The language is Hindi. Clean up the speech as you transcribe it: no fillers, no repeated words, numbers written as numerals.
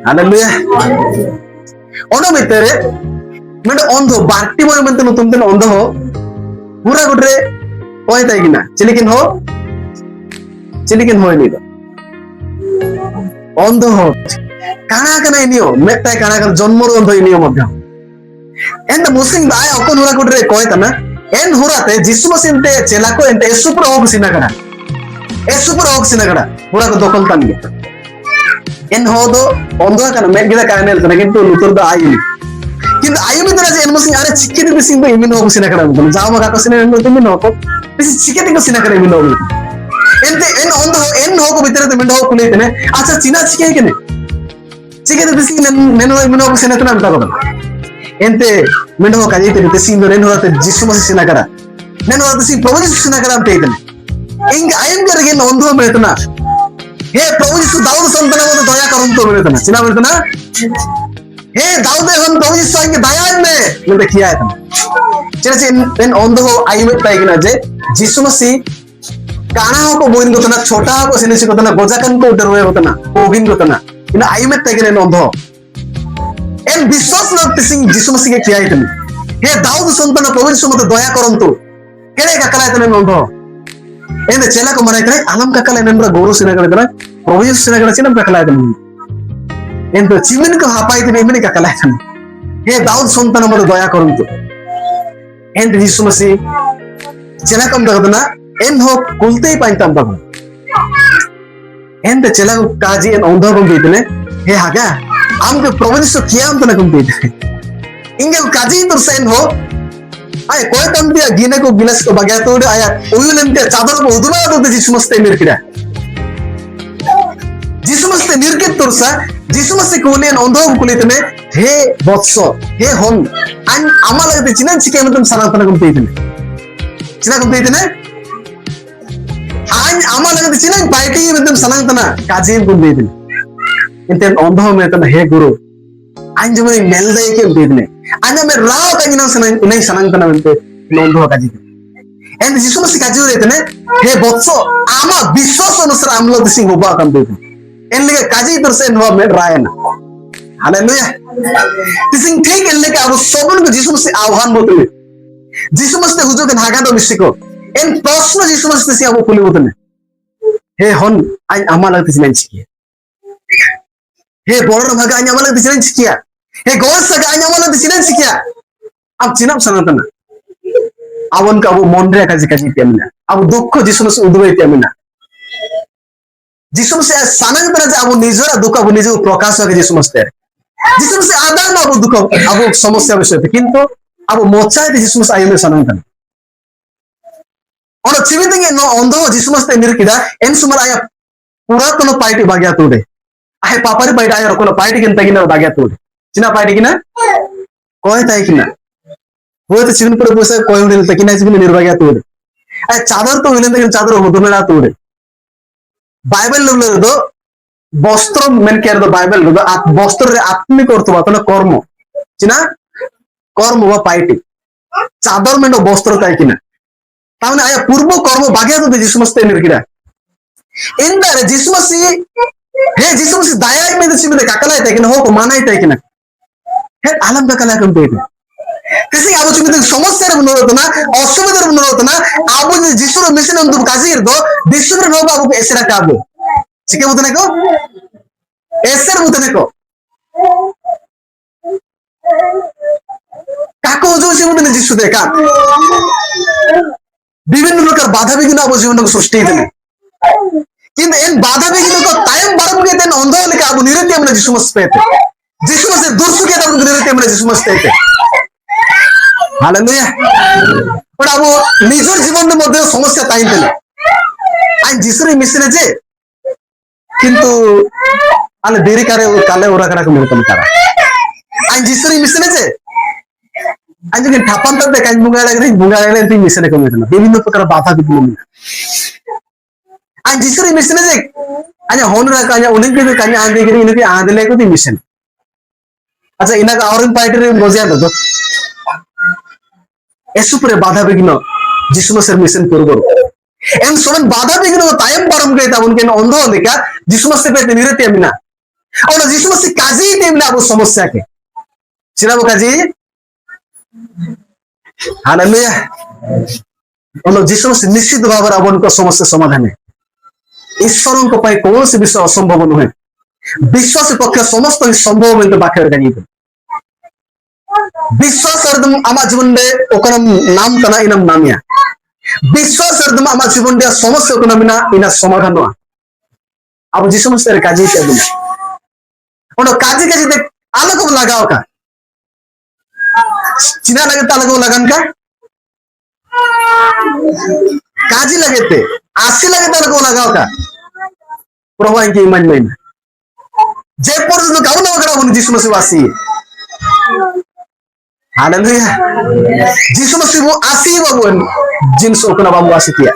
Hallelujah. Ono mitere mende ondo barti moy mente no tumten ondo ho pura gudre hoy tay gina chilikin hoy ni ondo ho kana kana inio metta kana kana jonmor ondo inio madhya and the muslim daya okon hura gudre koy tana en hurate jisu masinte chelako ente super hog sinagara pura ko dokol tan en hodo ondo kana megida kana eltana kintu luturda ayi কিন্তু আয়ু মিত্রা যে এনমসিং আরে চিকেন বেসিং তো ইমিনো অবসিনা করা মত যাও মগা কসিনা এন তুমি নকো বেশি চিকেন কো সিনা করে ইমিনো এনতে এন অন দো এন হোকো ভিতরে তে মেন্ডো কুলে তেনে আচ্ছা চিনা চিকেন কেনে চিকেন বেসিং মেনো ইমিনো অবসিনা তো নাম তাকো এনতে মেন্ডো কাজে তে সিন রেন হতে যিশু মসি সিনা করা নেন হতে সি প্রভু যিশু সিনা করা আমতে তেনে ইং আইন করে গে অন্ধ মেতনা হে প্রভু যিশু দাউদ সন্তান মত দয়া করুন তো মেতনা চিনা মেতনা हे दाऊद हम प्रभु यीशु के दया में मतलब किया है चले इन ओंदो आई में ताई ना जे यीशु मसीह काना हो को बोइन को तना छोटा को सिने को तना गोजाकन को उधर हुए होता ना ओगिन को तना इन आई में ताई ना ओंदो एन विश्वास न तिसिंग यीशु मसीह के किया है तने हे दाऊद संतान प्रभु यीशु मत दया करंतु केरे ककला है तने ओंदो एन चेला को मने करे आलम ककला नंबर गौरव सिना करे तना प्रभु यीशु सिना करे चिना ककला है तने एंतो चिमिन को हापाई ते इमिन का कलायन हे दाऊद संतान मत दया करंतु एंत यीशु मसीह चला कम दगदना एन हो कुलते पाइंतम बगु एंत चला को काजी एन ओंदो को बीतने हे हागा आम के प्रभु यीशु कियाम तना कम बीत इंगे काजी तो सेन हो आय कोय तम दिया गिने को गिलास को बगया तो आया ओयुलेन के चादर को उदुमा तो यीशु मसीह मिरकिरा यीशु मसीह निर्कित तुरसा यीशु मसीह कुलेन ओंदो कुलितने हे बत्स हे होन अन आमाला गते चिना चिके मतम सनातन कुम पेइतने चिना कुम पेइतने अन आमाला गते चिना पाइटी मतम सनातन काजीन कुम पेइतने इंते ओंदो मेतन हे गुरु अन जमे मेलदे के पेइतने अन में राव काजिना सनातन मनते ओंदो काजी एंड यीशु मसीह काजी रेतने हे बत्स आमा विश्वास अनुसार आमलो दिसिंग होबा कम पेइतने एनले काजी तरसे नवा में रायना हालेलुया तिसिंग ठीक एनले का अब सबन को यीशु मसीह आह्वान बोतले यीशु मसीह हुजो के भागा दो मिसिको एन प्रश्न यीशु मसीह से अब कुली बोतले हे हन आइ आमाला तिसिन छिकिया हे बोरो भागा आइ आमाला तिसिन छिकिया हे गोस सगा आइ आमाला तिसिन छिकिया अब चिनाब सनातन आवन का वो मोंडरे काजी काजी तेमना अब दुख यीशु मसीह उदवे तेमना यीशु मसीह सानंग तरह से अब निजरा दुख अब निजो प्रकाश हो यीशु मसीह आदान अब दुख अब समस्या विषय किंतु अब मोचा है यीशु मसीह आयमे सानंग तन और चिवितंगे नो ओंदो यीशु मसीह निर्किदा एन सुमर आया पूरा कोनो पार्टी बाग्या तोडे आहे पापारी पार्टी आया कोनो पार्टी किन तगिना बाग्या तोडे चिना पार्टी किना कोय ताई किना वो तो चिविन पर बोसे कोय उडे तकिना चिविन निर्बाग्या तोडे आहे चादर तो विलेंद चादर होदुमेला तोडे बाइबल लोगो वस्त्र मेन केयर दो बाइबल लोगो वस्त्र रे आत्मिक अर्थ बातन कर्म चिना कर्म व पाइटी चादर में वस्त्र ताई किना तामने आया पूर्व कर्म बाग्या तो यीशु मसीह निर्किरा इंदा रे यीशु मसीह हे यीशु मसीह दया में दसी में काकला ताई किना हो को मानाई ताई किना हे आलम काकला कम पेट किसी आबो चिमित समस्या रे मनोरतना असुविधा रे मनोरतना आबो यीशु रे मिशन अंदु काजीर दो विश्व रे नो बाबू एसरा काबो सिके बुतने को एसर बुतने को काको जो से बुतने यीशु देखा विभिन्न प्रकार बाधा विघ्न आबो जीवन को सृष्टि देने किंतु इन बाधा विघ्न को टाइम बारम के देन अंधो लेके आबो निरते हमने यीशु मसीह पेते यीशु मसीह दूर सुके आबो निरते हमने यीशु मसीह पेते हालेलुया पण अब निजर जीवन में मध्य समस्या ताई देले आइ जिसरे मिसने जे किंतु आले देरी करे काले ओरा करा को मिलतन करा आइ जिसरे मिसने जे आइ जे ठापन त दे काई बुंगाले ती मिसने को मिलतन विभिन्न प्रकार बाधा विघ्न मिला आइ जिसरे मिसने जे आइ होन रा का उन्हें के काई आंदे गिरी इनके आंदले को ती मिशन अच्छा इना का और पार्टी रे बजिया दो एसुपुरे बाधा विघ्न यीशु मसीह मिशन पूर्व एम सोन बाधा विघ्न तायम परम के ता उनके अंधो लेका यीशु मसीह पे निरते मिना Ono jisu masi kaji temna abu समस्या के sila mo kaji haleluya ono jisu masi निश्चित भाବରେ ଆପଣଙ୍କ ସମସ୍ୟା ସମାଧାନ ଈଶ୍ୱରଙ୍କ ପାଇଁ କୌଣସି ବିଷୟ ଅସମ୍ଭବ ନୁହେଁ ବିଶ୍ୱାସ ପକ୍ଷେ ସମସ୍ତ ସମ୍ଭବ କିନ୍ତୁ ବାକ୍ୟରେ କାନି विश्वास अर्दम आमा जीवन दे ओकरम नाम तना इनम नामिया विश्वास अर्दम आमा जीवन दे समस्या ओकरम ना इना समाधान वा अब जी समस्या रे काजी के दुम ओनो काजी काजी दे आलो को लगाओ का चिना लगे तालो को लगान का काजी लगे ते आसी लगे तालो को लगाओ का प्रभु इनकी ईमान में जे पर्यंत गाउन वगैरह होनी जी समस्या वासी Haleluya. Jisu masibu asi babun jinsu kuna babu asitia.